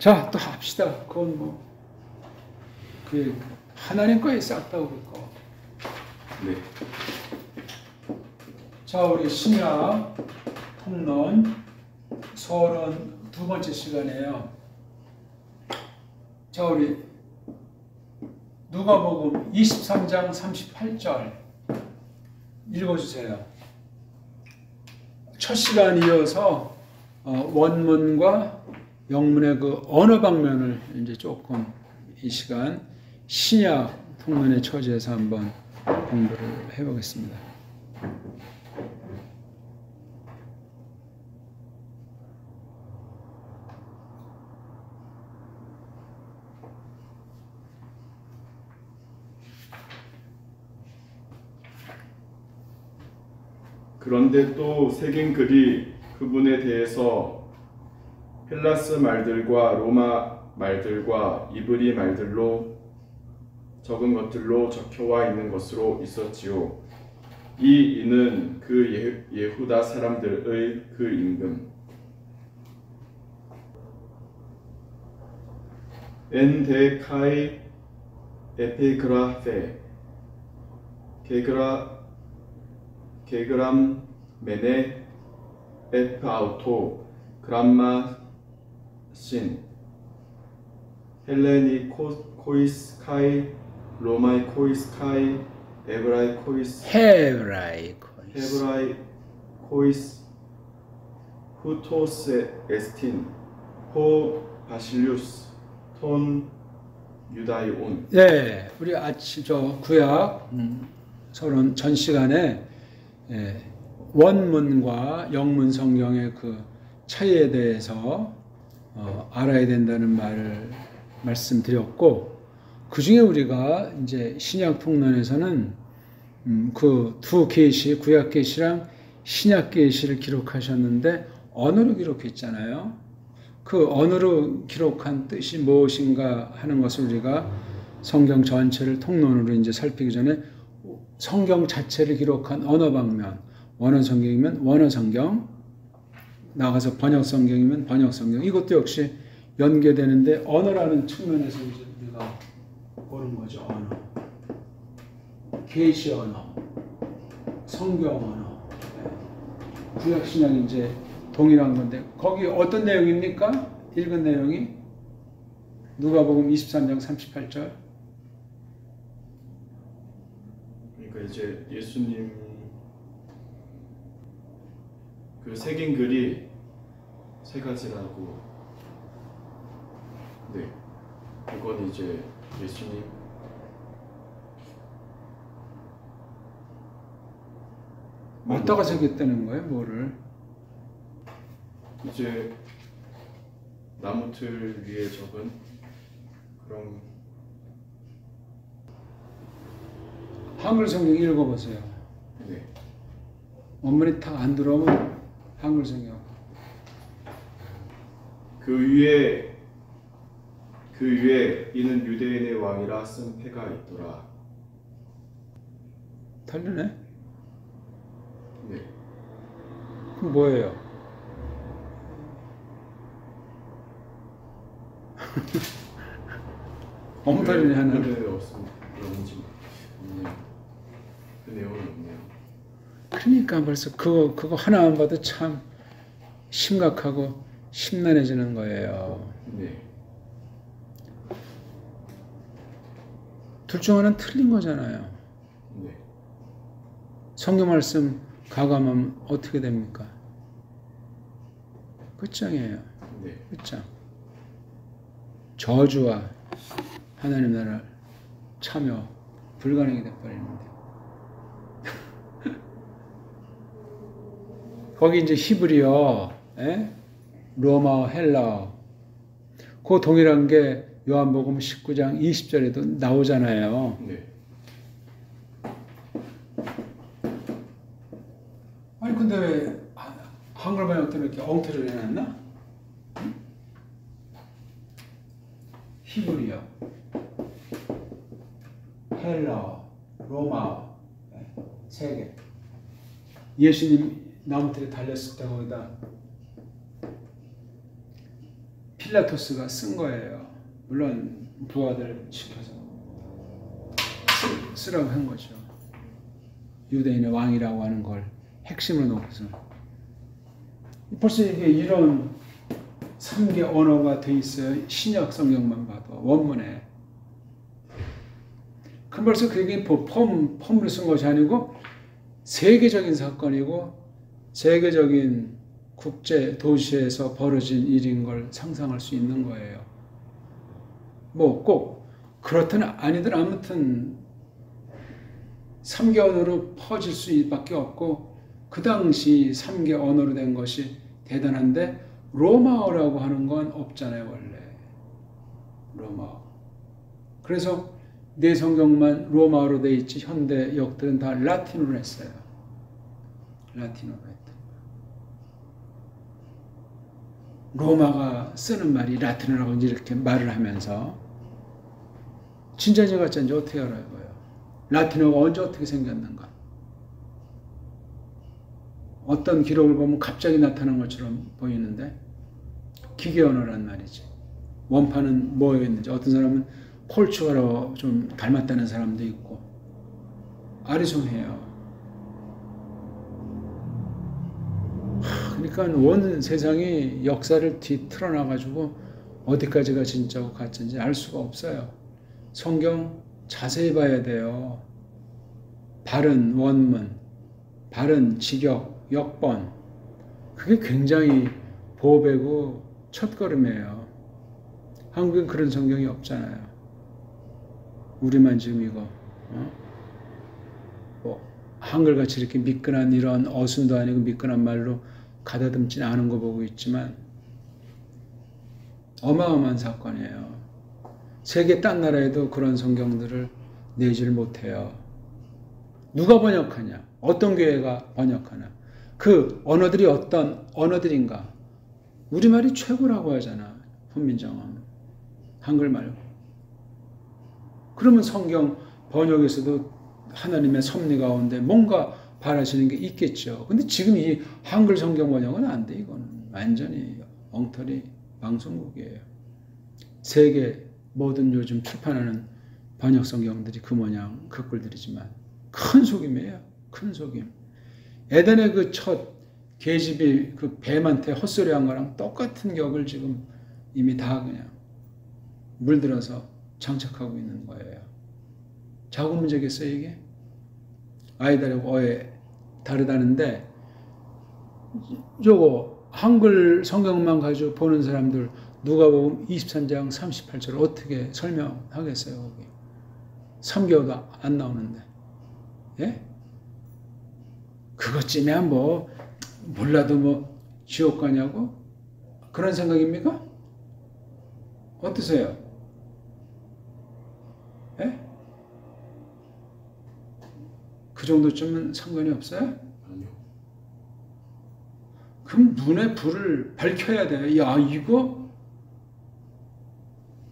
자, 또 합시다. 그건 뭐, 그, 하나님 거에 싹 다 우리 거. 네. 자, 우리 신약 통론 32번째 시간이에요. 자, 우리 누가복음 23장 38절 읽어주세요. 첫 시간 이어서 원문과 영문의 그 언어 방면을 이제 조금 이 시간 신약 통론의 처지에서 한번 공부를 해보겠습니다. 그런데 또 새긴 글이 그분에 대해서 헬라스 말들과 로마 말들과 이브리 말들로 적은 것들로 적혀와 있는 것으로 있었지요. 이 이는 그 예후다 사람들의 그 임금 엔데카이 에피그라페 게그람 메네 에프아우토 그람마 신 헬레니 코이스카이 로마이 코이스카이 에브라이 코이스 후토스 에스틴 포 바실리우스 톤 유다이온. 네, 우리 아침 저 구약 서론 전 시간에 원문과 영문 성경의 그 차이에 대해서 알아야 된다는 말을 말씀드렸고, 그 중에 우리가 이제 신약 통론에서는 그 두 계시, 구약 계시랑 신약 계시를 기록하셨는데 언어로 기록했잖아요. 그 언어로 기록한 뜻이 무엇인가 하는 것을 우리가 성경 전체를 통론으로 이제 살피기 전에 성경 자체를 기록한 언어 방면, 원어 성경이면 원어 성경, 나가서 번역 성경이면 번역 성경, 이것도 역시 연계되는데 언어라는 측면에서 이제 우리가 보는 거죠. 언어, 계시 언어, 성경 언어, 구약 신약이 이제 동일한 건데 거기 어떤 내용입니까? 읽은 내용이 누가복음 23장 38절. 그러니까 이제 예수님 그 새긴 글이 세 가지라고. 네, 그건 이제 예수님 어디다가 새겼다는 거예요? 뭐를? 이제 나무틀 위에 적은 그런. 한글 성경 읽어보세요. 네. 원문이 다 안 들어오면 한글 성경. 그 위에 이는 유대인의 왕이라 쓴 패가 있더라. 틀리네? 네. 그럼 뭐예요? 엉터리네 하는. 네, 없습니다. 없네요. 그 내용은 없네요. 그러니까 벌써 그거 하나만 봐도 참 심각하고 심란해지는 거예요. 네. 둘 중 하나는 틀린 거잖아요. 네. 성경 말씀 가감하면 어떻게 됩니까? 끝장이에요. 네. 끝장. 저주와 하나님 나라 참여 불가능이 돼버리는데. 거기 이제 히브리어, 로마어, 헬라어, 그 동일한 게 요한복음 19장 20절에도 나오잖아요. 네. 아니 근데 왜 한글 번역 때문에 이렇게 엉터리를 해놨나? 응? 히브리어, 헬라어, 로마어, 세 개. 예수님 나무틀에 달렸을 때 거기다 필라토스가 쓴 거예요. 물론 부하들 시켜서 쓰라고 한 거죠. 유대인의 왕이라고 하는 걸 핵심으로 놓고서 벌써 이게 이런 3개 언어가 돼 있어요. 신약 성경만 봐도 원문에. 그럼 벌써 그게 폼으로 쓴 것이 아니고 세계적인 사건이고 세계적인 국제 도시에서 벌어진 일인 걸 상상할 수 있는 거예요. 뭐 꼭 그렇든 아니든 아무튼 3개 언어로 퍼질 수밖에 없고 그 당시 3개 언어로 된 것이 대단한데 로마어라고 하는 건 없잖아요. 원래 로마어. 그래서 내 성경만 로마어로 돼 있지 현대 역들은 다 라틴어로 했어요. 라틴어로 했다. 로마가 쓰는 말이 라틴어라고 이렇게 말을 하면서 진짜인지 가짜인지 어떻게 알아요? 라틴어가 언제 어떻게 생겼는가? 어떤 기록을 보면 갑자기 나타난 것처럼 보이는데 기계 언어란 말이지. 원판은 뭐였는지 어떤 사람은 포르투갈어 좀 닮았다는 사람도 있고 아리송해요. 그러니까 온 세상이 역사를 뒤틀어놔가지고 어디까지가 진짜고 가짜인지 알 수가 없어요. 성경 자세히 봐야 돼요. 바른 원문, 바른 직역, 역번. 그게 굉장히 보배고 첫걸음이에요. 한국엔 그런 성경이 없잖아요. 우리만 지금 이거 뭐 한글같이 이렇게 미끈한 이런 어순도 아니고 미끈한 말로 가다듬지 않은 거 보고 있지만 어마어마한 사건이에요. 세계 딴 나라에도 그런 성경들을 내지를 못해요. 누가 번역하냐? 어떤 교회가 번역하나? 그 언어들이 어떤 언어들인가? 우리말이 최고라고 하잖아. 훈민정음. 한글 말고. 그러면 성경 번역에서도 하나님의 섭리 가운데 뭔가 바라시는 게 있겠죠. 근데 지금 이 한글 성경 번역은 안 돼. 이거는 완전히 엉터리 방송국이에요. 세계 모든 요즘 출판하는 번역 성경들이 그 모양 그 꼴들이지만 큰 속임이에요. 큰 속임. 에덴의 그 첫 계집이 그 뱀한테 헛소리한 거랑 똑같은 격을 지금 이미 다 그냥 물들어서 장착하고 있는 거예요. 작은 문제겠어요 이게? 아이다르고 어에 다르다는데 저거 한글 성경만 가지고 보는 사람들 누가복음 23장 38절을 어떻게 설명하겠어요 거기? 3개월도 안 나오는데 예? 그것쯤이야 뭐 몰라도 뭐 지옥 가냐고? 그런 생각입니까? 어떠세요? 예? 그 정도쯤은 상관이 없어요? 아니요. 그럼 눈에 불을 밝혀야 돼. 야 이거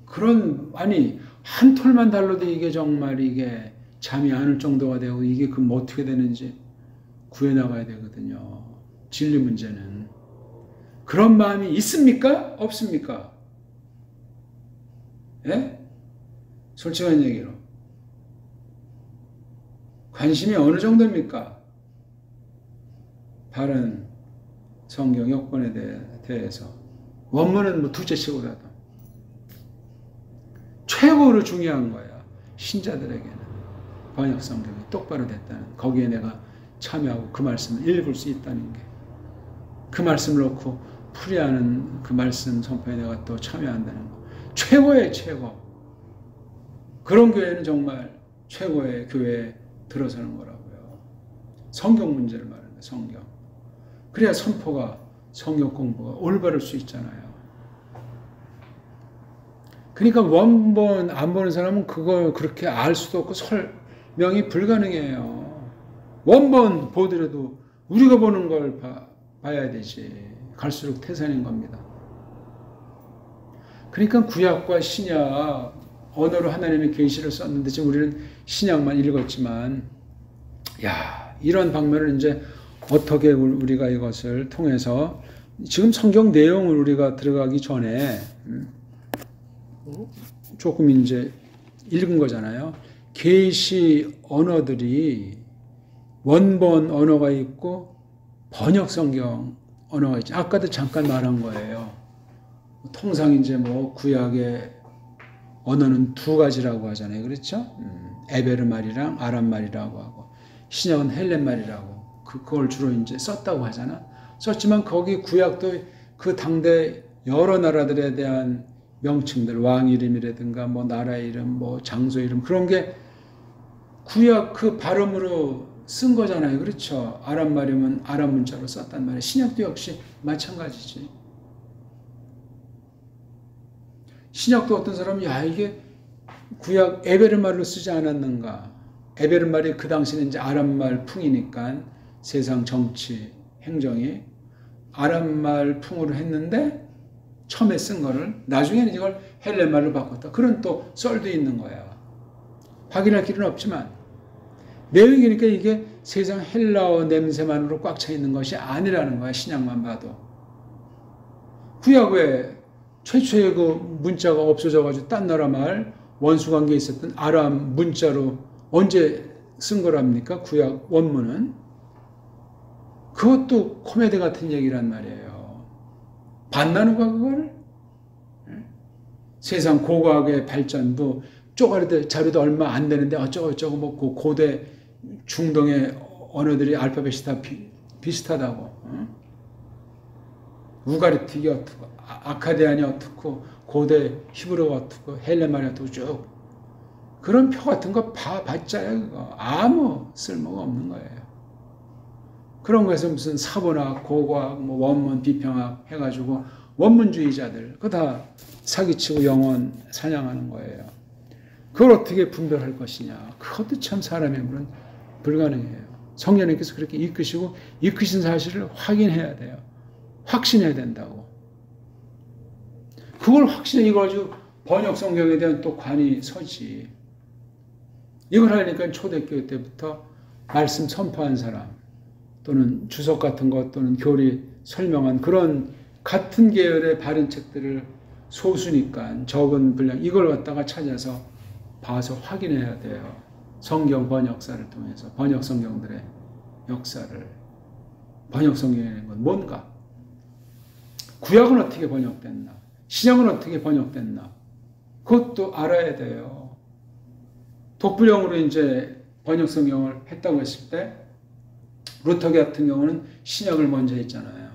그런 아니 한 톨만 달라도 이게 정말 이게 잠이 안 올 정도가 되고 이게 그럼 어떻게 되는지 구해나가야 되거든요. 진리 문제는. 그런 마음이 있습니까? 없습니까? 예? 솔직한 얘기로. 관심이 어느 정도입니까? 바른 성경 역본에 대해서. 원문은 뭐 둘째치고라도. 최고로 중요한 거야. 신자들에게는. 번역 성경이 똑바로 됐다는. 거기에 내가 참여하고 그 말씀을 읽을 수 있다는 게. 그 말씀을 놓고 풀이하는 그 말씀 선포에 내가 또 참여한다는 거. 최고의 최고. 그런 교회는 정말 최고의 교회에 들어서는 거라고요. 성경 문제를 말하는 거예요. 성경. 그래야 선포가 성경 공부가 올바를 수 있잖아요. 그러니까 원본 안 보는 사람은 그걸 그렇게 알 수도 없고 설명이 불가능해요. 원본 보더라도 우리가 보는 걸 봐야 되지. 갈수록 태산인 겁니다. 그러니까 구약과 신약 언어로 하나님의 계시를 썼는데 지금 우리는 신약만 읽었지만 야 이런 방면을 이제 어떻게 우리가 이것을 통해서 지금 성경 내용을 우리가 들어가기 전에 조금 이제 읽은 거잖아요. 계시 언어들이 원본 언어가 있고 번역 성경 언어가 있죠. 아까도 잠깐 말한 거예요. 통상 이제 뭐 구약의 언어는 두 가지라고 하잖아요. 그렇죠? 에베르 말이랑 아람 말이라고 하고 신약은 헬렌 말이라고 그걸 주로 이제 썼다고 하잖아. 썼지만 거기 구약도 그 당대 여러 나라들에 대한 명칭들, 왕 이름이라든가 뭐 나라 이름, 뭐 장소 이름 그런 게 구약 그 발음으로 쓴 거잖아요. 그렇죠? 아람 말이면 아람 문자로 썼단 말이에요. 신약도 역시 마찬가지지. 신약도 어떤 사람이 야 이게 구약 에베르 말로 쓰지 않았는가? 에베르 말이 그 당시는 이제 아람 말 풍이니까 세상 정치 행정이 아람 말 풍으로 했는데 처음에 쓴 거를 나중에는 이걸 헬렌 말로 바꿨다. 그런 또 썰도 있는 거야. 확인할 길은 없지만 내용이니까 이게 세상 헬라어 냄새만으로 꽉 차 있는 것이 아니라는 거야. 신약만 봐도. 구약에 최초의 그 문자가 없어져가지고 딴 나라 말 원수관계에 있었던 아람 문자로 언제 쓴 거랍니까? 구약 원문은. 그것도 코미디 같은 얘기란 말이에요. 반나누가 그걸? 세상 고고학의 발전도 쪼가리도 자료도 얼마 안 되는데 어쩌고저쩌고 뭐 고대 중동의 언어들이 알파벳이 다 비슷하다고. 우가리틱이 어떻고 아카디안이 어떻고 고대 히브리어가 어떻고 헬레말이 어떻고 쭉 그런 표 같은 거 봤자야 그거 아무 쓸모가 없는 거예요. 그런 거에서 무슨 사본학, 고고학, 뭐 원문, 비평학 해가지고 원문주의자들 그거 다 사기치고 영혼 사냥하는 거예요. 그걸 어떻게 분별할 것이냐. 그것도 참 사람의 물은 불가능해요. 성령님께서 그렇게 이끄시고 이끄신 사실을 확인해야 돼요. 확신해야 된다고. 그걸 확신해 이거 가지고 번역 성경에 대한 또 관이 서지. 이걸 하려니까 초대교회 때부터 말씀 선포한 사람 또는 주석 같은 것 또는 교리 설명한 그런 같은 계열의 바른 책들을 소수니까 적은 분량 이걸 갖다가 찾아서 봐서 확인해야 돼요. 성경 번역사를 통해서 번역 성경들의 역사를. 번역 성경이라는 건 뭔가? 구약은 어떻게 번역됐나? 신약은 어떻게 번역됐나? 그것도 알아야 돼요. 독불형으로 이제 번역 성경을 했다고 했을 때 루터 같은 경우는 신약을 먼저 했잖아요.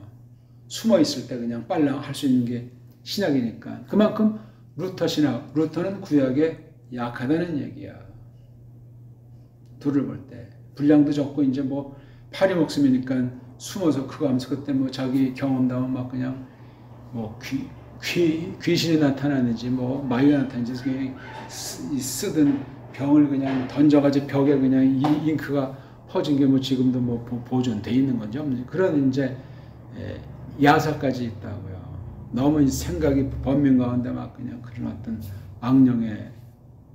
숨어 있을 때 그냥 빨랑 할 수 있는 게 신약이니까. 그만큼 루터 신학, 루터는 구약에 약하다는 얘기야. 둘을 볼 때. 분량도 적고 이제 뭐 파리 목숨이니까 숨어서 그거 하면서 그때 뭐 자기 경험담은 막 그냥 뭐 귀신이 나타나는지 뭐 마귀가 나타나는지 그냥 쓰던 병을 그냥 던져가지고 벽에 그냥 잉크가 퍼진 게 뭐 지금도 뭐 보존돼 있는 건지 없는지 그런 이제 야사까지 있다고요. 너무 생각이 번민 가운데 막 그냥 그런 어떤 악령에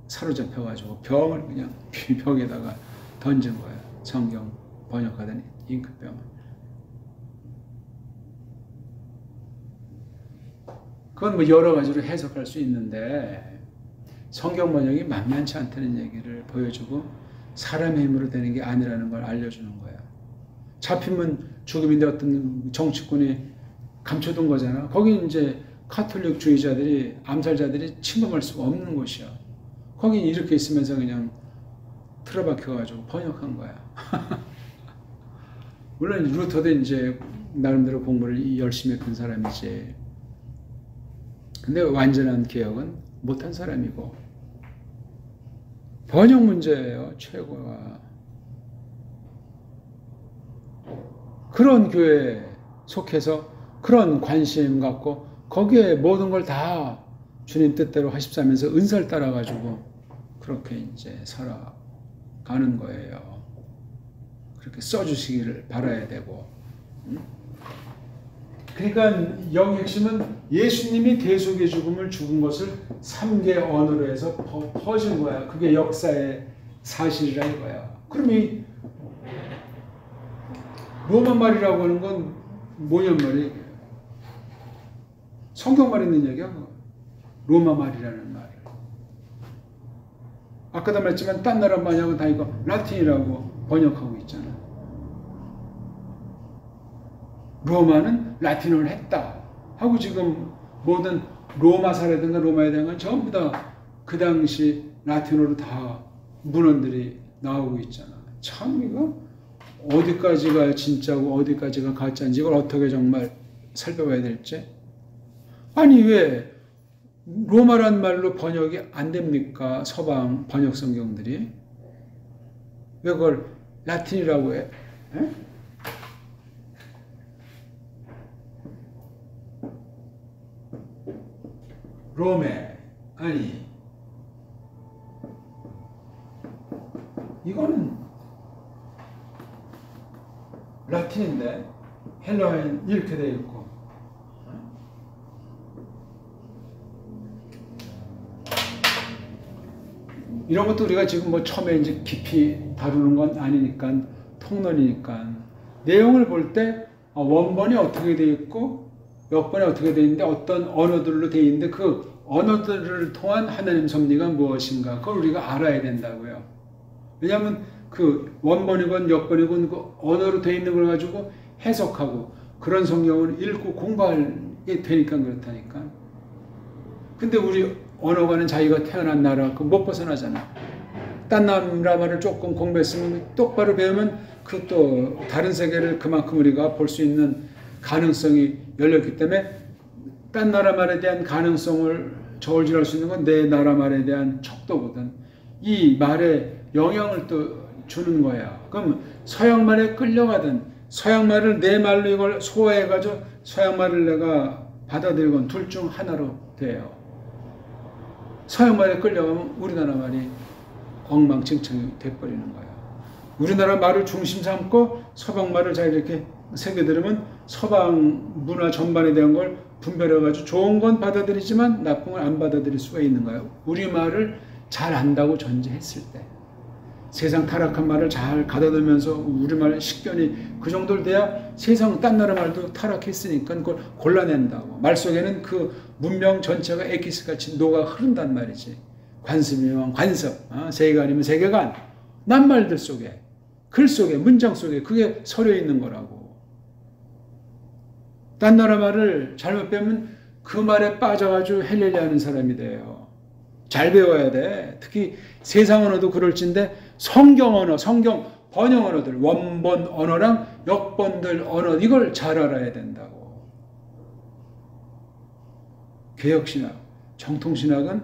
사로잡혀가지고 병을 그냥 벽에다가 던진 거예요. 성경 번역하던 잉크병을. 그건 뭐 여러 가지로 해석할 수 있는데 성경 번역이 만만치 않다는 얘기를 보여주고 사람의 힘으로 되는 게 아니라는 걸 알려주는 거야. 잡히면 죽음인데 어떤 정치권이 감춰둔 거잖아. 거기 이제 카톨릭주의자들이 암살자들이 침범할 수가 없는 곳이야. 거기 이렇게 있으면서 그냥 틀어박혀가지고 번역한 거야. 물론 루터도 이제 나름대로 공부를 열심히 했던 사람이지. 근데 완전한 개혁은 못한 사람이고 번역 문제예요. 최고가. 그런 교회에 속해서 그런 관심 갖고 거기에 모든 걸 다 주님 뜻대로 하십사면서 은사를 따라가지고 그렇게 이제 살아가는 거예요. 그렇게 써주시기를 바라야 되고. 그러니까 여기 핵심은 예수님이 대속의 죽음을 죽은 것을 3개 언어로 해서 퍼진 거야. 그게 역사의 사실이라 이거야. 그럼 이 로마 말이라고 하는 건 뭐냔 말이에요. 성경 말에 있는 얘기야. 그거. 로마 말이라는 말을. 아까도 말했지만 딴 나라 말하고 다 이거 라틴이라고 번역하고 있잖아. 로마는 라틴어를 했다 하고 지금 모든 로마사라든가 로마에 대한 건 전부 다 그 당시 라틴어로 다 문헌들이 나오고 있잖아. 참 이거 어디까지가 진짜고 어디까지가 가짜인지 이걸 어떻게 정말 살펴봐야 될지. 아니 왜 로마란 말로 번역이 안 됩니까? 서방 번역 성경들이. 왜 그걸 라틴이라고 해? 에? 로메 아니 이거는 라틴인데 헬라어엔 이렇게 되어 있고 이런 것도 우리가 지금 뭐 처음에 이제 깊이 다루는 건 아니니까 통론이니까 내용을 볼 때 원본이 어떻게 되어 있고 역번이 어떻게 되어 있는데 어떤 언어들로 되어 있는데 그 언어들을 통한 하나님 섭리가 무엇인가 그걸 우리가 알아야 된다고요. 왜냐하면 그 원본이건 역본이건 그 언어로 되어 있는 걸 가지고 해석하고 그런 성경을 읽고 공부하게 되니까 그렇다니까. 근데 우리 언어가는 자기가 태어난 나라 그 못 벗어나잖아. 딴 나라 말을 조금 공부했으면 똑바로 배우면 그 또 다른 세계를 그만큼 우리가 볼 수 있는 가능성이 열렸기 때문에 딴 나라 말에 대한 가능성을 저울질할 수 있는 건 내 나라 말에 대한 척도거든. 이 말에 영향을 또 주는 거야. 그럼 서양 말에 끌려가든 서양 말을 내 말로 이걸 소화해가지고 서양 말을 내가 받아들이건 둘 중 하나로 돼요. 서양 말에 끌려가면 우리나라 말이 엉망진창이 돼버리는 거야. 우리나라 말을 중심 삼고 서방 말을 잘 이렇게 새겨들으면 서방 문화 전반에 대한 걸 분별해가지고 좋은 건 받아들이지만 나쁜 건 안 받아들일 수가 있는 거예요. 우리 말을 잘 안다고 전제했을 때. 세상 타락한 말을 잘 가다듬으면서 우리말 식견이 그 정도로 돼야 세상 딴 나라 말도 타락했으니까 그걸 골라낸다고. 말 속에는 그 문명 전체가 엑기스같이 녹아 흐른단 말이지. 관습이면 관습, 세계관이면 세계관. 낱말들 속에, 글 속에, 문장 속에 그게 서려 있는 거라고. 딴 나라 말을 잘못 배우면 그 말에 빠져가지고 헬렐레 하는 사람이 돼요. 잘 배워야 돼. 특히 세상 언어도 그럴진데 성경 언어, 성경 번역 언어들, 원본 언어랑 역본들 언어 이걸 잘 알아야 된다고. 개혁신학, 정통신학은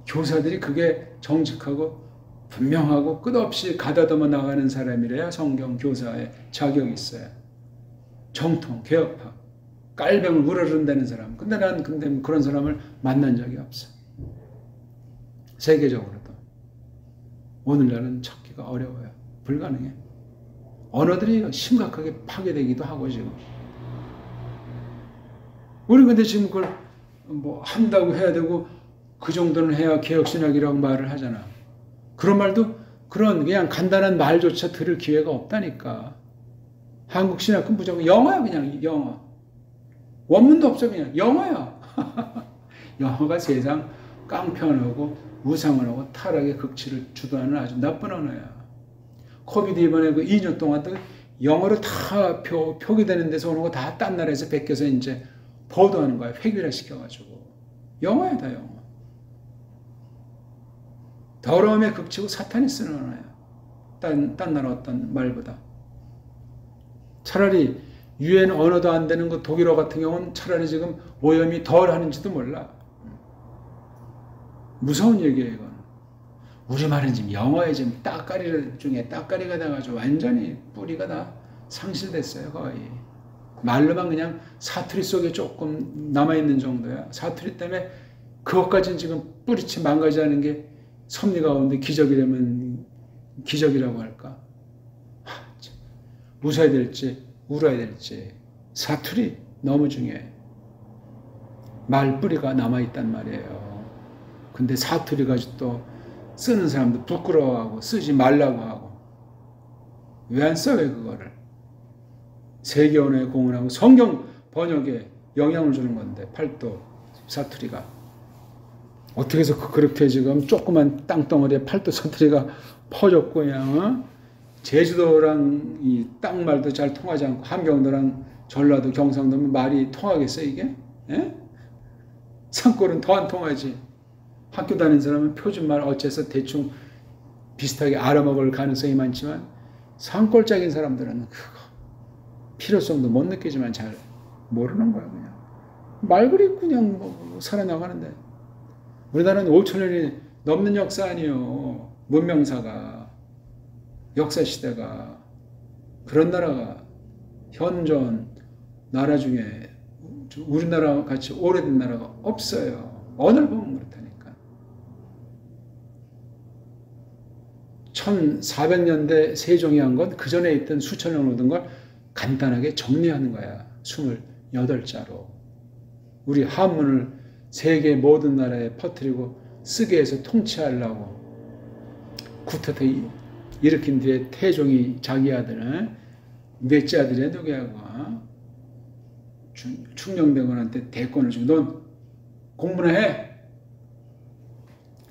교사들이 그게 정직하고 분명하고 끝없이 가다듬어 나가는 사람이래야 성경 교사의 자격이 있어요. 정통, 개혁파, 깔병을 우러른다는 사람. 근데 난 그런 사람을 만난 적이 없어. 세계적으로도. 오늘날은 찾기가 어려워요. 불가능해. 언어들이 심각하게 파괴되기도 하고 지금. 우리 근데 지금 그걸 뭐 한다고 해야 되고 그 정도는 해야 개혁신학이라고 말을 하잖아. 그런 말도 그런 그냥 간단한 말조차 들을 기회가 없다니까. 한국 신학은 무조건 영어야 그냥 영어. 원문도 없어 그냥 영어야. 영어가 세상 깡패언어고 우상언어고 타락의 극치를 주도하는 아주 나쁜 언어야. 코비드 이번에 그 2년 동안 또 영어로 다 표기되는 데서 오는 거 다 딴 나라에서 베껴서 이제 보도하는 거야. 획일화 시켜가지고. 영어야 다 영어. 더러움의 극치고 사탄이 쓰는 언어야. 딴 나라 어떤 말보다. 차라리 유엔 언어도 안 되는 그 독일어 같은 경우는 차라리 지금 오염이 덜 하는지도 몰라. 무서운 얘기예요, 이건. 우리말은 지금 영어에 지금 따까리 중에 따까리가 돼가지고 완전히 뿌리가 다 상실됐어요, 거의. 말로만 그냥 사투리 속에 조금 남아있는 정도야. 사투리 때문에 그것까지는 지금 뿌리치 망가지는 게 섭리 가운데 기적이라면 기적이라고 할까? 웃어야 될지 울어야 될지 사투리 너무 중요해. 말뿌리가 남아있단 말이에요. 근데 사투리 가지고 또 쓰는 사람도 부끄러워하고 쓰지 말라고 하고. 왜 안 써? 왜 그거를? 세계 언어에 공헌하고 성경 번역에 영향을 주는 건데 팔도 사투리가 어떻게 해서 그렇게 지금 조그만 땅덩어리에 팔도 사투리가 퍼졌고 그냥 제주도랑 이 땅말도 잘 통하지 않고 함경도랑 전라도 경상도면 말이 통하겠어 이게? 예? 산골은 더 안 통하지. 학교 다니는 사람은 표준말 어째서 대충 비슷하게 알아먹을 가능성이 많지만 산골짜기인 사람들은 그거 필요성도 못 느끼지만 잘 모르는 거야 그냥. 말 그리 그냥 뭐 살아나가는데 우리나라는 5,000년이 넘는 역사 아니에요. 문명사가 역사 시대가 그런 나라가 현존 나라 중에 우리나라 같이 오래된 나라가 없어요. 언어를 보면 그렇다니까. 1400년대 세종이 한 건 그 전에 있던 수천 년 오던 걸 간단하게 정리하는 거야. 28자로. 우리 한문을 세계 모든 나라에 퍼뜨리고 쓰게 해서 통치하려고 구태타 일으킨 뒤에 태종이 자기 아들은 넷째 아들이 누구야? 충녕대군한테 대권을 주고 넌 공부나 해.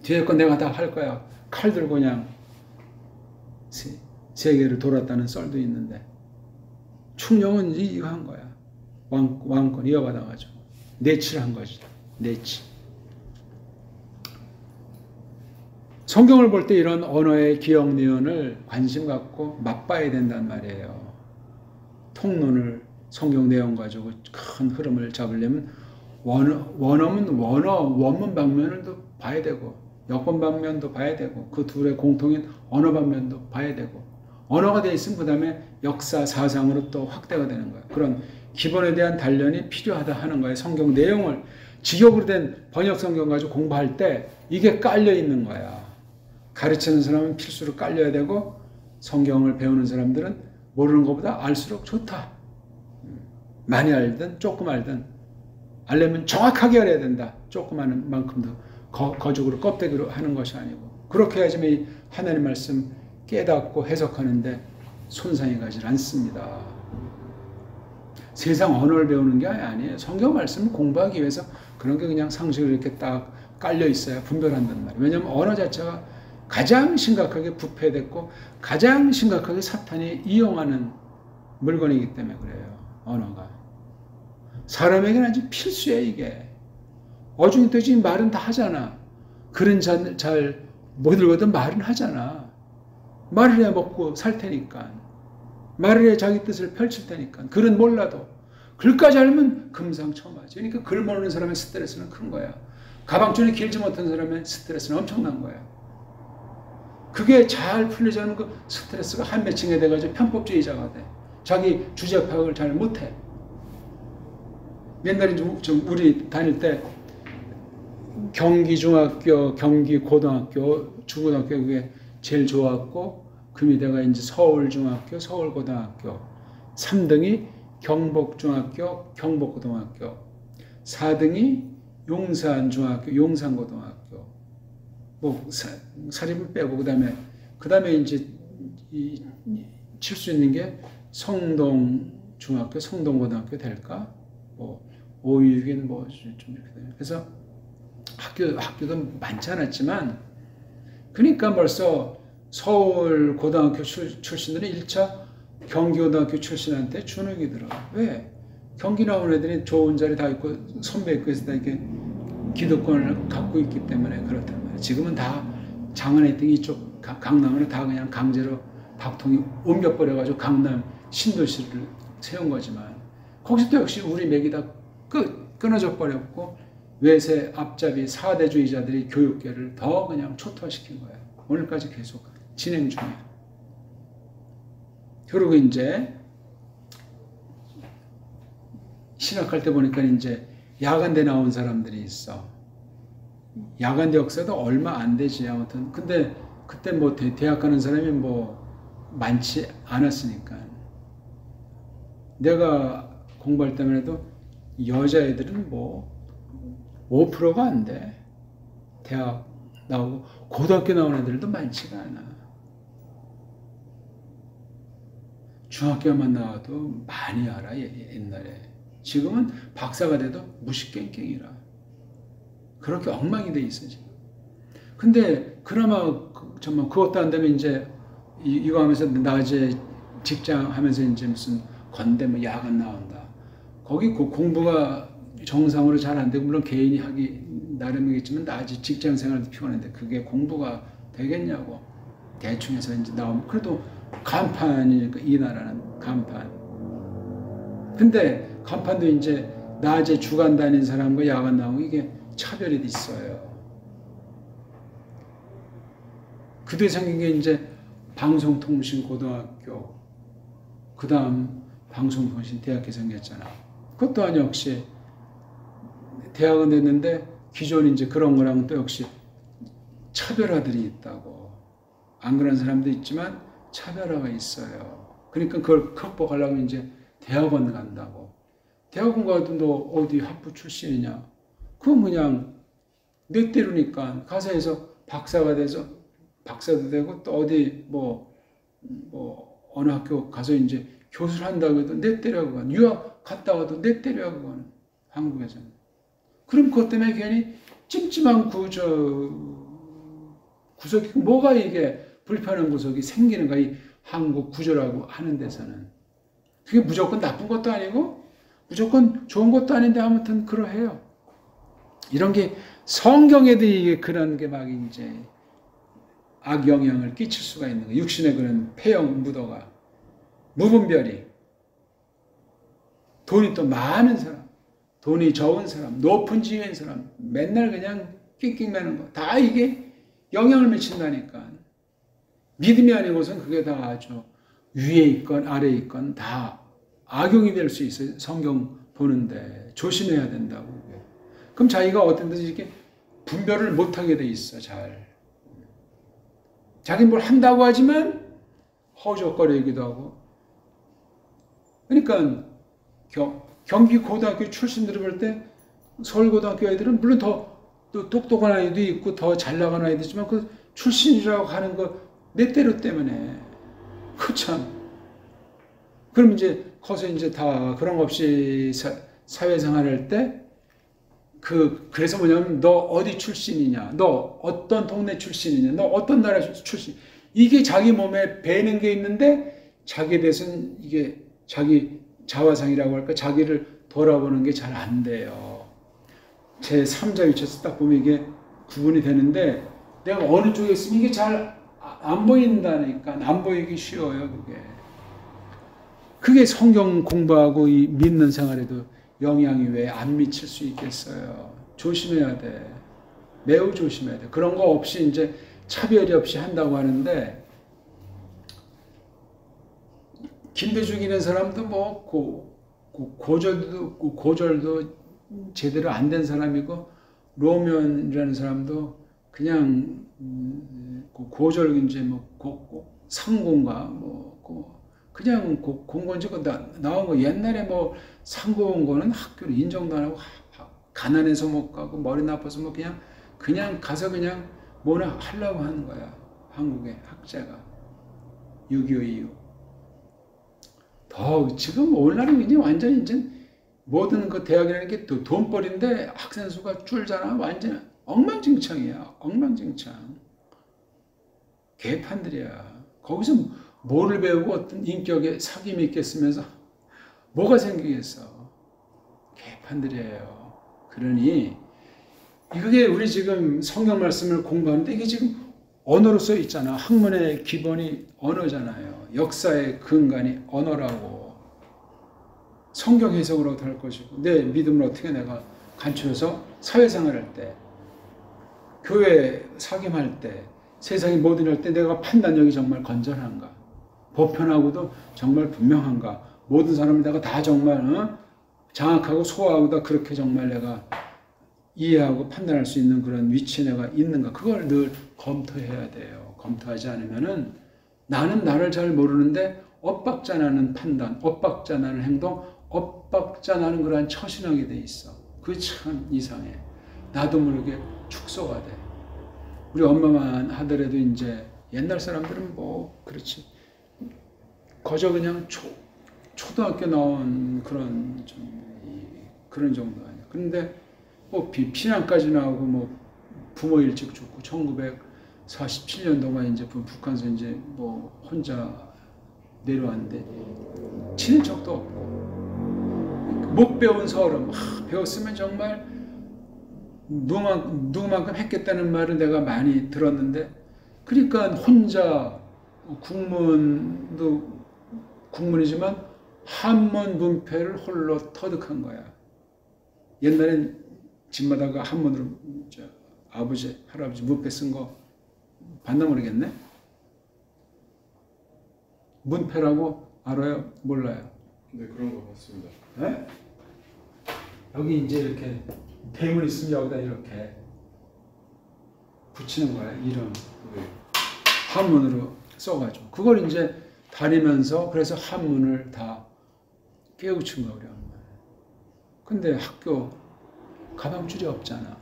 뒤에 건 내가 다 할 거야. 칼 들고 그냥 세계를 돌았다는 썰도 있는데 충녕은 이거 한 거야. 왕권 이어받아가지고 내치를 한 거지. 내치. 성경을 볼 때 이런 언어의 기억 니은을 관심 갖고 맛봐야 된단 말이에요. 통론을 성경 내용 가지고 큰 흐름을 잡으려면 원어는 원문 방면도 봐야 되고 여권 방면도 봐야 되고 그 둘의 공통인 언어 방면도 봐야 되고 언어가 돼 있으면 그 다음에 역사 사상으로 또 확대가 되는 거예요. 그런 기본에 대한 단련이 필요하다 하는 거예요. 성경 내용을 직역으로 된 번역 성경 가지고 공부할 때 이게 깔려 있는 거야. 가르치는 사람은 필수로 깔려야 되고 성경을 배우는 사람들은 모르는 것보다 알수록 좋다. 많이 알든 조금 알든 알려면 정확하게 알아야 된다. 조금 하는 만큼도 거죽으로 껍데기로 하는 것이 아니고 그렇게 해야지만 하나님 말씀 깨닫고 해석하는데 손상이 가지 않습니다. 세상 언어를 배우는 게 아니에요. 성경 말씀을 공부하기 위해서 그런 게 그냥 상식으로 이렇게 딱 깔려 있어야 분별한단 말이에요. 왜냐하면 언어 자체가 가장 심각하게 부패됐고 가장 심각하게 사탄이 이용하는 물건이기 때문에 그래요. 언어가. 사람에게는 아주 필수예요 이게. 어중뜨지 말은 다 하잖아. 글은 잘 못 읽어도 말은 하잖아. 말을 해야 먹고 살 테니까. 말을 해야 자기 뜻을 펼칠 테니까. 글은 몰라도. 글까지 알면 금상첨화지. 그러니까 글 모르는 사람의 스트레스는 큰 거야. 가방줄이 길지 못한 사람의 스트레스는 엄청난 거야. 그게 잘 풀리지 않으면 그 스트레스가 한 맺힌 게 돼가지고 편법주의자가 돼. 자기 주제 파악을 잘 못해. 옛날에 좀 우리 다닐 때 경기중학교, 경기고등학교, 중고등학교 그게 제일 좋았고 그 밑에가 이제 서울중학교, 서울고등학교 3등이 경복중학교, 경복고등학교 4등이 용산중학교, 용산고등학교 뭐 사립을 빼고 그다음에 이제 칠 수 있는 게 성동중학교, 성동고등학교 될까? 뭐 5위긴 뭐 좀 이렇게 돼요. 그래서 학교도 많지 않았지만 그러니까 벌써 서울 고등학교 출신들은 1차 경기고등학교 출신한테 주눅이 들어. 왜? 경기 나온 애들이 좋은 자리 다 있고 선배 있고 해서 다 이렇게 기득권을 갖고 있기 때문에 그렇단 말이에요. 지금은 다 장안에 있던 이쪽 강남으로 다 그냥 강제로 박통이 옮겨버려가지고 강남 신도시를 세운 거지만 거기서도 역시 우리 맥이 다 끊어져 버렸고 외세 앞잡이 사대주의자들이 교육계를 더 그냥 초토화시킨 거예요. 오늘까지 계속 진행 중이에요. 그리고 이제 신학할 때 보니까 이제 야간대 나온 사람들이 있어. 야간대 역사도 얼마 안 되지 아무튼. 근데 그때 뭐 대학 가는 사람이 뭐 많지 않았으니까. 내가 공부할 때만 해도 여자애들은 뭐 5%가 안 돼. 대학 나오고 고등학교 나온 애들도 많지가 않아. 중학교만 나와도 많이 알아 옛날에. 지금은 박사가 돼도 무식갱갱이라. 그렇게 엉망이 돼 있어 지금. 근데 그나마 정말 그것도 안 되면 이제 이거 하면서 낮에 직장 하면서 이제 무슨 건대 뭐 야간 나온다. 거기 공부가 정상으로 잘 안 되고 물론 개인이 하기 나름이겠지만 낮에 직장 생활도 피곤한데 그게 공부가 되겠냐고. 대충 해서 이제 나오면 그래도 간판이니까 이 나라는 간판. 근데 간판도 이제 낮에 주간 다닌 사람과 야간 나오고 이게 차별이 있어요. 그 뒤에 생긴 게 이제 방송통신고등학교, 그 다음 방송통신대학교 생겼잖아. 그것 또한 역시 대학은 됐는데 기존 이제 그런 거랑 또 역시 차별화들이 있다고. 안 그런 사람도 있지만 차별화가 있어요. 그러니까 그걸 극복하려면 이제 대학원 간다고. 대학원 가도 너 어디 학부 출신이냐? 그건 그냥 내 때로니까 가서해서 박사가 돼서 박사도 되고 또 어디 뭐 어느 학교 가서 이제 교수를 한다고 해도 내 때려고 가. 유학 갔다 와도 내 때려고 가는 한국에서는. 그럼 그것 때문에 괜히 찜찜한 구석이 뭐가 이게 불편한 구석이 생기는가 이 한국 구조라고 하는 데서는. 그게 무조건 나쁜 것도 아니고 무조건 좋은 것도 아닌데 아무튼 그러해요. 이런 게 성경에도 이게 그런 게 막 이제 악영향을 끼칠 수가 있는 거예요. 육신의 그런 폐영 무도가. 무분별이. 돈이 또 많은 사람, 돈이 적은 사람, 높은 지위인 사람, 맨날 그냥 낑낑매는 거. 다 이게 영향을 미친다니까. 믿음이 아니고선 그게 다 아주 위에 있건 아래에 있건 다 악용이 될 수 있어요. 성경 보는데 조심해야 된다고. 그럼 자기가 어떤든지 이렇게 분별을 못하게 돼 있어. 잘. 자기는 뭘 한다고 하지만 허우적거리기도 하고. 그러니까 경기 고등학교 출신들을 볼 때 서울고등학교 애들은 물론 더 똑똑한 아이도 있고 더 잘 나가는 아이도 있지만 그 출신이라고 하는 거 내 때로 때문에 그 참. 그럼 이제 커서 이제 다 그런 거 없이 사회생활할 때 그래서 뭐냐면 너 어디 출신이냐, 너 어떤 동네 출신이냐, 너 어떤 나라 출신, 이게 자기 몸에 배는 게 있는데 자기에 대해서는 이게 자기 자화상이라고 할까, 자기를 돌아보는 게 잘 안 돼요. 제 3자 위치에서 딱 보면 이게 구분이 되는데 내가 어느 쪽에 있으면 이게 잘 안 보인다니까. 안 보이기 쉬워요. 그게 성경 공부하고 이 믿는 생활에도 영향이 왜 안 미칠 수 있겠어요. 조심해야 돼. 매우 조심해야 돼. 그런 거 없이 이제 차별이 없이 한다고 하는데 김대 죽이는 사람도 뭐 고절도 제대로 안 된 사람이고 로면이라는 사람도 그냥 고절 이제 상고인가 그냥 공고인지 나온 거 옛날에 뭐 상고원고는 학교를 인정도 안 하고 가난해서 못 가고 머리 나빠서 뭐 그냥 가서 그냥 뭐나 하려고 하는 거야. 한국의 학자가 6.25 이후 더 지금 오늘날은 이제 완전히 이제 모든 그 대학이라는 게 또 돈벌이인데 학생 수가 줄잖아. 완전 엉망진창이야. 엉망진창. 개판들이야. 거기서 뭐를 배우고 어떤 인격에 사귐이 있겠으면서 뭐가 생기겠어. 개판들이에요. 그러니 이게 우리 지금 성경 말씀을 공부하는데 이게 지금 언어로 써 있잖아. 학문의 기본이 언어잖아요. 역사의 근간이 언어라고. 성경 해석으로도 할 것이고 내 믿음을 어떻게 내가 간추려서 사회생활할 때 교회 사귐할 때 세상의 모든 일 할 때 내가 판단력이 정말 건전한가, 보편하고도 정말 분명한가, 모든 사람을 내가 다 정말 장악하고 소화하고 그렇게 정말 내가 이해하고 판단할 수 있는 그런 위치에 내가 있는가, 그걸 늘 검토해야 돼요. 검토하지 않으면은 나는 나를 잘 모르는데 엇박자 나는 판단, 엇박자 나는 행동, 엇박자 나는 그러한 처신하게 돼 있어. 그게 참 이상해. 나도 모르게 축소가 돼. 우리 엄마만 하더라도 이제 옛날 사람들은 뭐 그렇지. 거저 그냥 초등학교 나온 그런 좀 그런 정도 아니야. 그런데 뭐 피난까지 나오고 뭐 부모 일찍 죽고 1947년도가 이제 북한에서 이제 뭐 혼자 내려왔는데 친한 척도 없고 못 배운 서름. 배웠으면 정말 누구만큼 했겠다는 말을 내가 많이 들었는데, 그러니까 혼자 국문이지만 한문 문패를 홀로 터득한 거야. 옛날엔 집마다 그 한문으로 아버지, 할아버지 문패 쓴 거 봤나 모르겠네. 문패라고 알아요? 몰라요? 네, 그런 거 같습니다. 네? 여기 이제 이렇게 대문 있으면 여기다 이렇게 붙이는 거야, 이름. 네. 한문으로 써가지고. 그걸 이제 다니면서 그래서 한문을 다 깨우친 거야, 우리 엄마. 근데 학교 가방줄이 없잖아.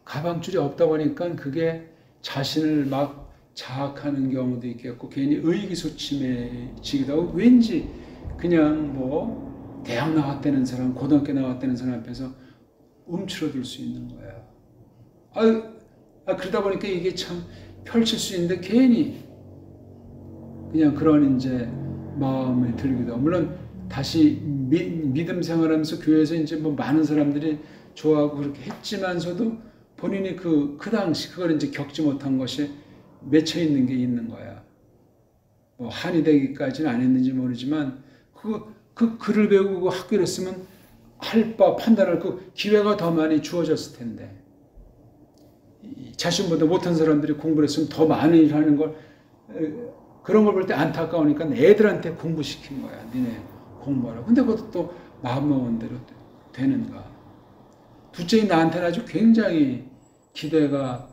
가방줄이 없다 보니까 그게 자신을 막 자학하는 경우도 있겠고, 괜히 의기소침해지기도 하고, 왠지 그냥 뭐 대학 나왔다는 사람, 고등학교 나왔다는 사람 앞에서 움츠러들 수 있는 거야. 그러다 보니까 이게 참 펼칠 수 있는데 괜히 그냥 그런 이제 마음이 들기도 하고, 물론 다시 믿음 생활하면서 교회에서 이제 뭐 많은 사람들이 좋아하고 그렇게 했지만서도 본인이 그 당시 그걸 이제 겪지 못한 것이 맺혀 있는 게 있는 거야. 뭐 한이 되기까지는 안 했는지 모르지만 그 글을 배우고 그 학교를 쓰면 할 바 판단할 그 기회가 더 많이 주어졌을 텐데, 자신보다 못한 사람들이 공부를 했으면 더 많은 일을 하는 걸, 그런 걸 볼 때 안타까우니까 애들한테 공부시킨 거야. 니네 공부하라고. 근데 그것도 또 마음 먹은 대로 되는가. 둘째인 나한테는 아주 굉장히 기대가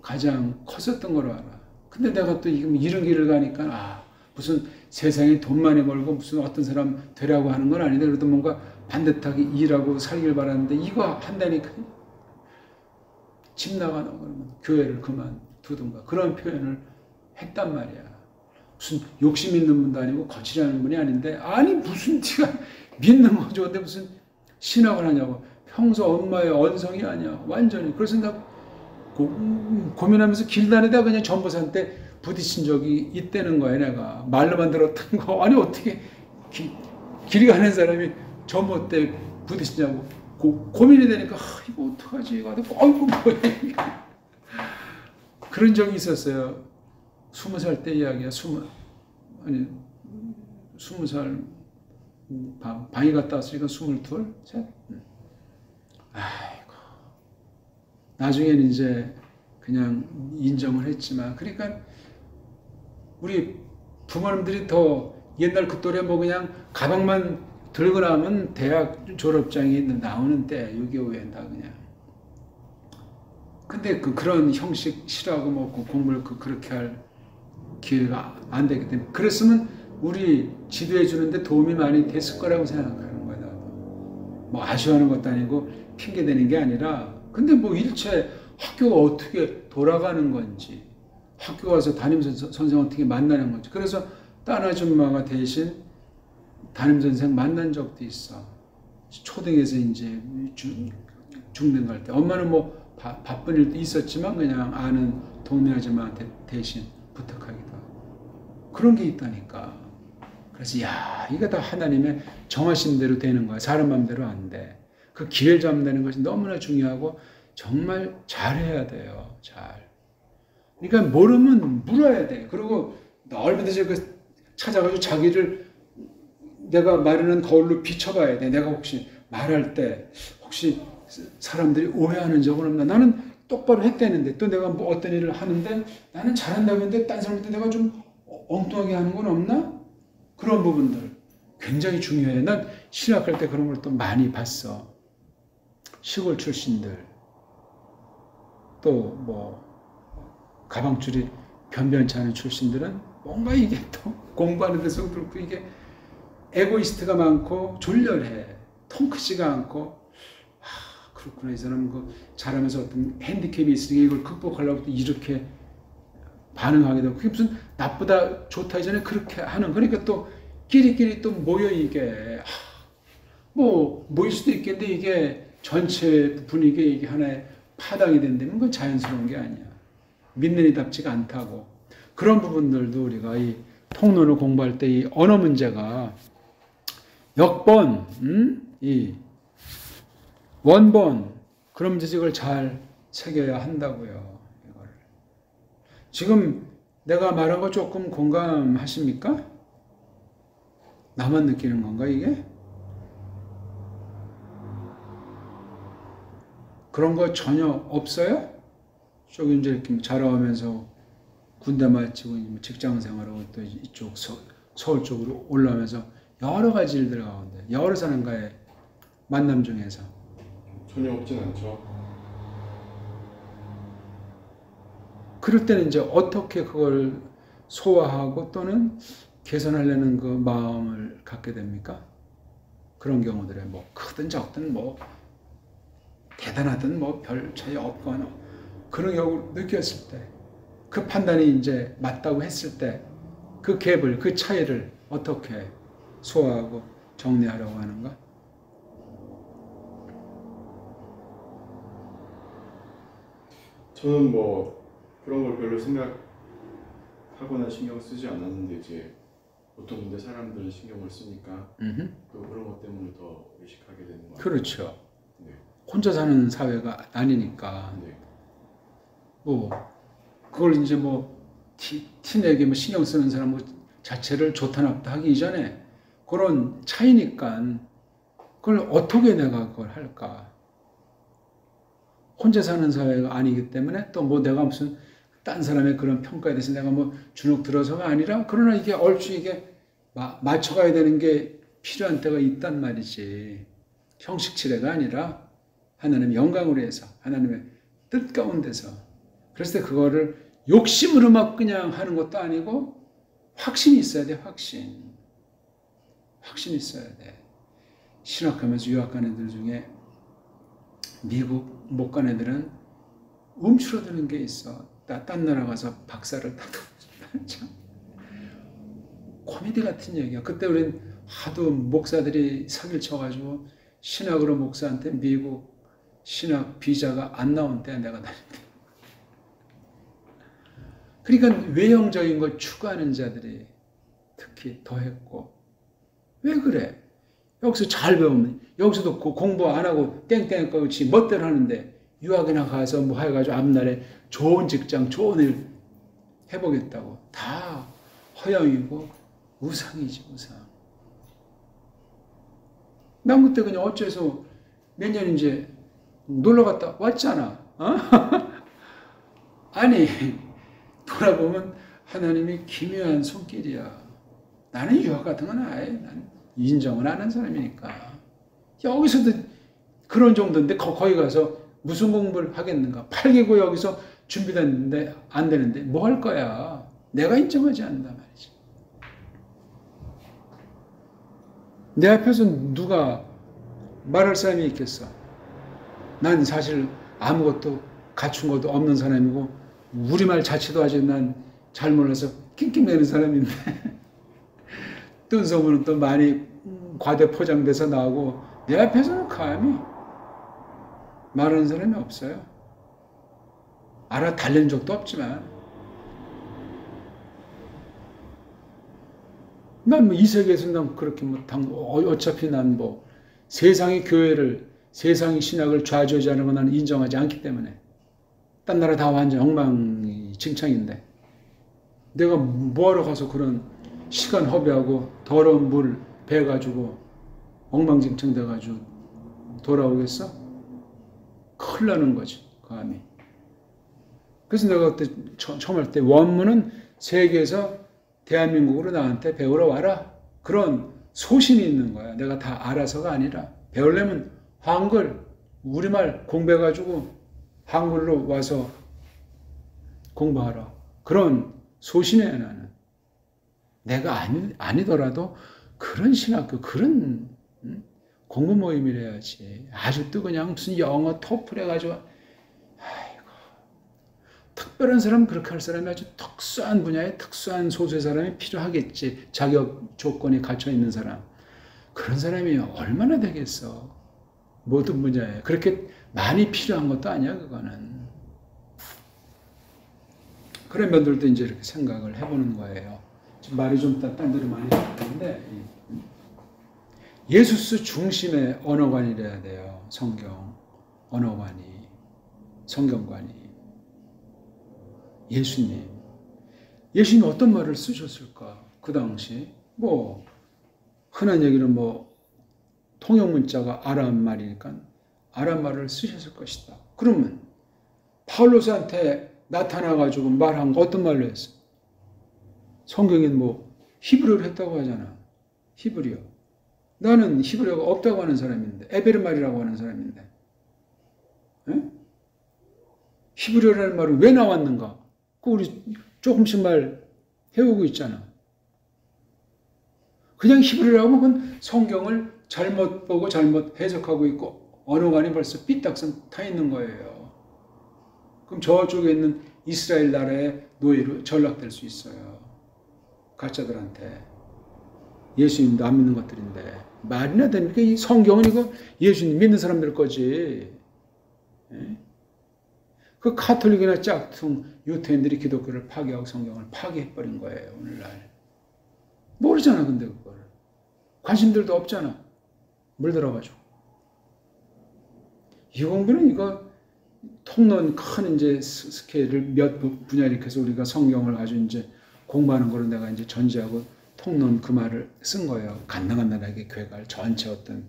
가장 컸었던 걸로 알아. 근데 내가 또 이런 길을 가니까 무슨 세상에 돈 많이 벌고 무슨 어떤 사람 되라고 하는 건 아닌데, 그래도 뭔가 반듯하게 일하고 살길 바랐는데 이거 한다니까 집 나가는 그러면 교회를 그만두든가, 그런 표현을 했단 말이야. 무슨 욕심 있는 분도 아니고 거칠지 않은 분이 아닌데, 아니 무슨 네가 믿는 거 좋은데 무슨 신학을 하냐고. 평소 엄마의 언성이 아니야 완전히. 그래서 나 고민하면서 길 다니다가 그냥 전보사한테 부딪힌 적이 있다는 거야. 내가 말로만 들었던 거. 아니 어떻게 길이 가는 사람이 전보 때 부딪히냐고 고민이 되니까 이거 어떡하지? 이거 아이고 뭐야. 그런 적이 있었어요. 20살 때 이야기야. 20살 방이 갔다 왔으니까 22, 셋. 아이고. 나중에는 이제 그냥 인정을 했지만, 그러니까 우리 부모님들이 더 옛날 그 또래 뭐 그냥 가방만 들고 나면 대학 졸업장이 나오는 때 6.25엔 다 그냥. 근데 그런 형식 싫어하고 뭐 공부를 그렇게 할 기회가 안 되기 때문에, 그랬으면 우리 지도해 주는데 도움이 많이 됐을 거라고 생각하는 거야. 나도 뭐 아쉬워하는 것도 아니고 핑계 대는 게 아니라, 근데 뭐 일체 학교가 어떻게 돌아가는 건지, 학교 가서 담임선생 어떻게 만나는 건지. 그래서 딴 아줌마가 대신 담임선생 만난 적도 있어. 초등에서 이제 중등 갈 때. 엄마는 뭐 바쁜 일도 있었지만 그냥 아는 동네 아줌마한테 대신 부탁하기도 하고. 그런 게 있다니까. 그래서 이거 다 하나님의 정하신 대로 되는 거야. 사람 마음대로 안 돼. 그 기회를 잡는다는 것이 너무나 중요하고 정말 잘해야 돼요. 잘. 그러니까 모르면 물어야 돼. 그리고 넓은 데서 찾아가지고 자기를 내가 마련한 거울로 비춰봐야 돼. 내가 혹시 말할 때 혹시 사람들이 오해하는 적은 없나? 나는 똑바로 했다는데, 또 내가 뭐 어떤 일을 하는데 나는 잘한다고 했는데 딴 사람한테 내가 좀 엉뚱하게 하는 건 없나? 그런 부분들 굉장히 중요해. 난 신학할 때 그런 걸 또 많이 봤어. 시골 출신들, 또 뭐 가방줄이 변변치 않은 출신들은 뭔가 이게 또 공부하는 데서 그렇고 이게 에고이스트가 많고 졸렬해. 통 크지가 않고, 그렇구나, 이 사람은 잘하면서 어떤 핸디캡이 있으니까 이걸 극복하려고 이렇게 반응하게 되고, 그게 무슨 나쁘다 좋다 이전에 그렇게 하는, 그러니까 또 끼리끼리 또 모여 이게 뭐 모일 수도 있겠는데 이게 전체 분위기에 이게 하나의 파당이 된다면 그건 자연스러운 게 아니야. 믿는 이답지가 않다고. 그런 부분들도 우리가 이 통론을 공부할 때 이 언어 문제가 역번, 이 원본 그런 지식을 잘 새겨야 한다고요. 이걸. 지금 내가 말한 거 조금 공감하십니까? 나만 느끼는 건가 이게? 그런 거 전혀 없어요? 쭉 이제 이렇게 자라오면서 군대 마치고 직장 생활하고 또 이쪽 서울 쪽으로 올라오면서 여러 가지 일들 가운데 여러 사람과의 만남 중에서 전혀 없진 않죠. 그럴 때는 이제 어떻게 그걸 소화하고 또는 개선하려는 그 마음을 갖게 됩니까? 그런 경우들에 뭐 크든 작든 뭐 대단하든 뭐 별 차이 없거나 그런 경우 느꼈을 때 그 판단이 이제 맞다고 했을 때 그 갭을 그 차이를 어떻게 소화하고 정리하려고 하는가? 저는 뭐 그런 걸 별로 생각하거나 신경 쓰지 않았는데 이제 보통 근데 사람들은 신경을 쓰니까 또 그런 것 때문에 더 의식하게 되는 것 같아요. 그렇죠. 네. 혼자 사는 사회가 아니니까 네. 뭐 그걸 이제 뭐 티내게 뭐 신경 쓰는 사람 자체를 좋다 나쁘다 하기 이전에 그런 차이니까 그걸 어떻게 내가 그걸 할까? 혼자 사는 사회가 아니기 때문에 또 뭐 내가 무슨 딴 사람의 그런 평가에 대해서 내가 뭐 주눅 들어서가 아니라 그러나 이게 얼추 이게 맞춰가야 되는 게 필요한 때가 있단 말이지. 형식치레가 아니라 하나님의 영광으로 해서 하나님의 뜻 가운데서 그래서 그거를 욕심으로 막 그냥 하는 것도 아니고 확신이 있어야 돼. 확신이 있어야 돼. 신학하면서 유학 간 애들 중에 미국 못 간 애들은 움츠러드는 게 있어. 딴 나라 가서 박사를 따도 참 코미디 같은 얘기야. 그때 우린 하도 목사들이 사기를 쳐가지고 신학으로 목사한테 미국 신학 비자가 안 나온 때 내가 다닐 때. 그러니까 외형적인 걸 추구하는 자들이 특히 더 했고 왜 그래? 여기서 잘 배우면 여기서도 공부 안 하고 땡땡거치 멋대로 하는데 유학이나 가서 뭐 해가지고 앞날에 좋은 직장 좋은 일 해보겠다고 다 허영이고 우상이지 우상. 난 그때 그냥 어째서 몇 년 이제 놀러 갔다 왔잖아. 어? 아니 돌아보면 하나님이 기묘한 손길이야. 나는 유학 같은 건 아예 난 인정을 안 하는 사람이니까. 여기서도 그런 정도인데 거기 가서 무슨 공부를 하겠는가. 8개국 여기서 준비됐는데 안 되는데 뭐 할 거야. 내가 인정하지 않는단 말이지. 내 앞에서 누가 말할 사람이 있겠어. 난 사실 아무것도 갖춘 것도 없는 사람이고 우리말 자체도 아직 난 잘 몰라서 낑낑대는 사람인데 뜬소문은 또 많이 과대 포장돼서 나오고 내 앞에서는 감히 말하는 사람이 없어요. 알아 달래는 적도 없지만 난 뭐 이 세계에서 난 그렇게 뭐 어차피 난 뭐 세상의 교회를 세상의 신학을 좌지우지하는 건 나는 인정하지 않기 때문에 딴 나라 다 완전 엉망진창인데 내가 뭐하러 가서 그런 시간 허비하고 더러운 물 배가지고 엉망진창 돼가지고 돌아오겠어? 큰일 나는 거지 감히. 그래서 내가 그때 처음 할 때 원문은 세계에서 대한민국으로 나한테 배우러 와라 그런 소신이 있는 거야. 내가 다 알아서가 아니라 배우려면 한글 우리말 공부해가지고 한글로 와서 공부하라 그런 소신이야 나는. 내가 아니더라도 그런 신학교 그런 공부 모임이래야지. 아직도 그냥 무슨 영어 토플 해가지고 아이고 특별한 사람 그렇게 할 사람이 아주 특수한 분야에 특수한 소수의 사람이 필요하겠지. 자격 조건이 갖춰 있는 사람. 그런 사람이 얼마나 되겠어. 모든 분야에. 그렇게 많이 필요한 것도 아니야, 그거는. 그런 면들도 이제 이렇게 생각을 해보는 거예요. 지금 말이 좀 딴 데로 많이 나왔는데, 예수스 중심의 언어관이래야 돼요. 성경. 언어관이. 성경관이. 예수님. 예수님이 어떤 말을 쓰셨을까? 그 당시. 뭐, 흔한 얘기는 뭐, 통역 문자가 아람 말이니까 아람 말을 쓰셨을 것이다. 그러면 바울로스한테 나타나가지고 말한 거 어떤 말로 했어? 성경엔 뭐 히브리어를 했다고 하잖아. 히브리어. 나는 히브리어가 없다고 하는 사람인데, 에베르 말이라고 하는 사람인데, 에? 히브리어라는 말은 왜 나왔는가? 그 우리 조금씩 말 해오고 있잖아. 그냥 히브리어라고 하면 그건 성경을 잘못 보고 잘못 해석하고 있고 언어관이 벌써 삐딱선 타 있는 거예요. 그럼 저쪽에 있는 이스라엘 나라의 노예로 전락될 수 있어요. 가짜들한테. 예수님도 안 믿는 것들인데 말이나 됩니까? 이 성경은 이거 예수님 믿는 사람들 거지. 예? 그 카톨릭이나 짝퉁 유태인들이 기독교를 파괴하고 성경을 파괴해버린 거예요. 오늘날. 모르잖아 근데 그걸. 관심들도 없잖아. 물들어가지고. 이 공부는 이거 통론 큰 이제 스케일을 몇 분야 이렇게 해서 우리가 성경을 가지고 이제 공부하는 거를 내가 이제 전제하고 통론 그 말을 쓴 거예요. 간당간당하게 괴갈 전체 어떤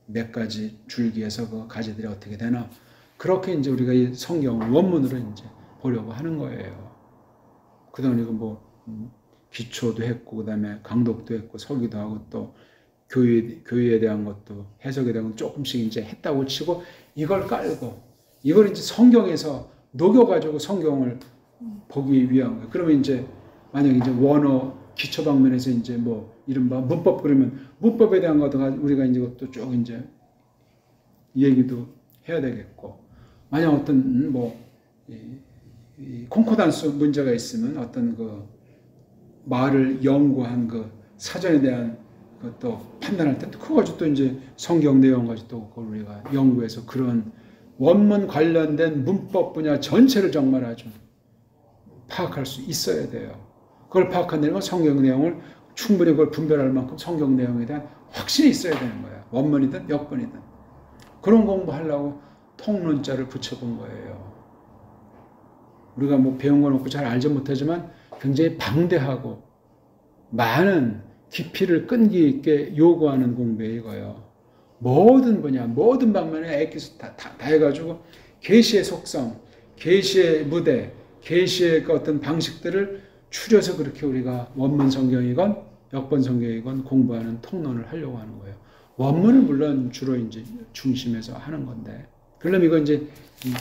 몇 가지 줄기에서 그 가지들이 어떻게 되나. 그렇게 이제 우리가 이 성경을 원문으로 이제 보려고 하는 거예요. 그동안 이거 뭐 기초도 했고, 그 다음에 강독도 했고, 서기도 하고, 또 교회에 대한 것도 해석에 대한 건 조금씩 이제 했다고 치고, 이걸 깔고, 이걸 이제 성경에서 녹여가지고 성경을 보기 위한 거예요. 그러면 이제, 만약 이제 원어 기초 방면에서 이제 뭐, 이른바 문법 그러면, 문법에 대한 것도 우리가 이제 그것도 쭉 이제 얘기도 해야 되겠고, 만약 어떤 뭐, 이 콘코단스 문제가 있으면 어떤 그 말을 연구한 그 사전에 대한 또 판단할 때 그거 가지고 또 이제 성경 내용 가지고 또 그걸 우리가 연구해서 그런 원문 관련된 문법 분야 전체를 정말 아주 파악할 수 있어야 돼요. 그걸 파악한다는 건 성경 내용을 충분히 그걸 분별할 만큼 성경 내용에 대한 확신이 있어야 되는 거야. 원문이든 역본이든. 그런 공부하려고 통론자를 붙여본 거예요. 우리가 뭐 배운 건 없고 잘 알지 못하지만 굉장히 방대하고 많은 깊이를 끈기 있게 요구하는 공부에 이거예요. 모든 분야, 모든 방면에 액기스 다 해가지고 계시의 속성, 계시의 무대, 계시의 그 어떤 방식들을 추려서 그렇게 우리가 원문 성경이건 역본 성경이건 공부하는 통론을 하려고 하는 거예요. 원문은 물론 주로 이제 중심에서 하는 건데, 그럼 이거 이제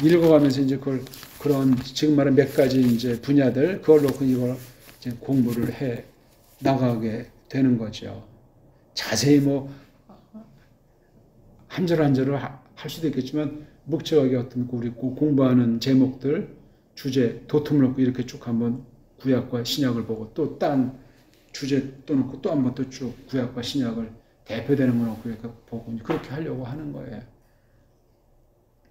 읽어가면서 이제 그걸 그런 지금 말한 몇 가지 이제 분야들 그걸 놓고 이걸 이제 공부를 해 나가게 되는 거죠. 자세히 뭐 한 절 한 절을 할 수도 있겠지만 묵직하게 어떤 우리 공부하는 제목들 주제 도톰을 놓고 이렇게 쭉 한번 구약과 신약을 보고 또 딴 주제 또 놓고 또 한번 또 쭉 구약과 신약을 대표되는 거 놓고 이렇게 보고 그렇게 하려고 하는 거예요.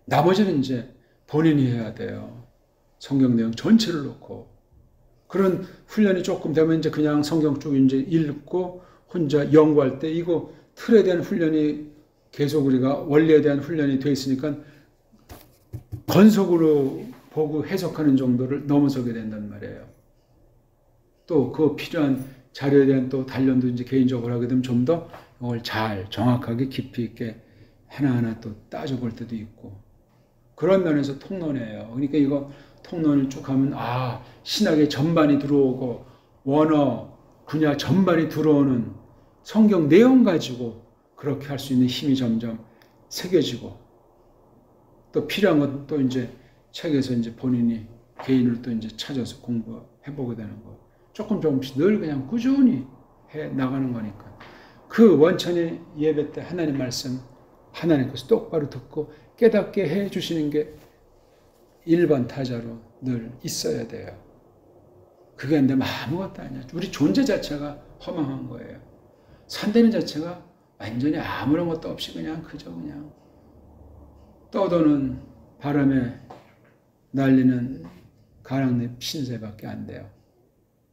나머지는 이제 본인이 해야 돼요. 성경 내용 전체를 놓고. 그런 훈련이 조금 되면 이제 그냥 성경 쭉 이제 읽고 혼자 연구할 때 이거 틀에 대한 훈련이 계속 우리가 원리에 대한 훈련이 돼 있으니까 건석으로 보고 해석하는 정도를 넘어서게 된단 말이에요. 또 그 필요한 자료에 대한 또 단련도 이제 개인적으로 하게 되면 좀 더 이걸 잘 정확하게 깊이 있게 하나하나 또 따져볼 때도 있고. 그런 면에서 통론이에요. 그러니까 이거 통론을 쭉 하면 신학의 전반이 들어오고 원어 분야 전반이 들어오는 성경 내용 가지고 그렇게 할 수 있는 힘이 점점 새겨지고 또 필요한 건 또 이제 책에서 이제 본인이 개인을 또 이제 찾아서 공부해보게 되는 거. 조금씩 늘 그냥 꾸준히 해 나가는 거니까. 그 원천의 예배 때 하나님 말씀 하나님께서 똑바로 듣고 깨닫게 해 주시는 게 1번 타자로 늘 있어야 돼요. 그게 안 되면 아무것도 아니야. 우리 존재 자체가 허망한 거예요. 산다는 자체가 완전히 아무런 것도 없이 그냥 그저 그냥 떠도는 바람에 날리는 가랑잎 신세밖에 안 돼요.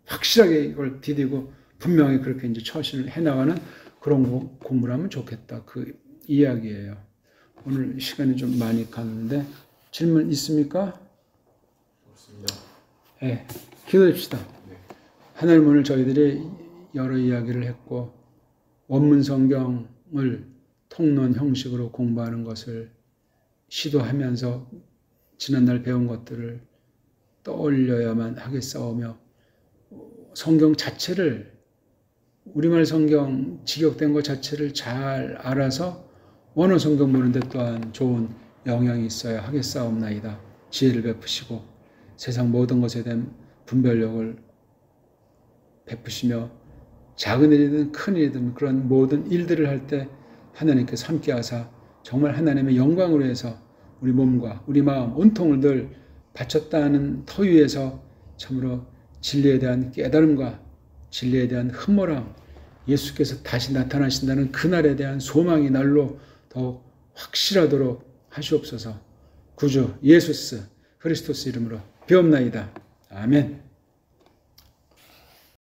확실하게 이걸 디디고 분명히 그렇게 이제 처신을 해나가는 그런 공부를 하면 좋겠다. 그 이야기예요. 오늘 시간이 좀 많이 갔는데 질문 있습니까? 없습니다. 네, 기도합시다. 네. 하나님, 오늘 저희들이 여러 이야기를 했고 원문 성경을 통론 형식으로 공부하는 것을 시도하면서 지난날 배운 것들을 떠올려야만 하겠사오며 성경 자체를, 우리말 성경 직역된 것 자체를 잘 알아서 원어 성경 보는 데 또한 좋은 영향이 있어야 하겠사옵나이다. 지혜를 베푸시고 세상 모든 것에 대한 분별력을 베푸시며 작은 일이든 큰 일이든 그런 모든 일들을 할 때 하나님께서 함께 하사 정말 하나님의 영광으로 해서 우리 몸과 우리 마음 온통을 늘 바쳤다는 터 위에서 참으로 진리에 대한 깨달음과 진리에 대한 흠모랑 예수께서 다시 나타나신다는 그날에 대한 소망이 날로 더욱 확실하도록 하시옵소서. 구주 예수스 그리스도스 이름으로 비옵나이다. 아멘.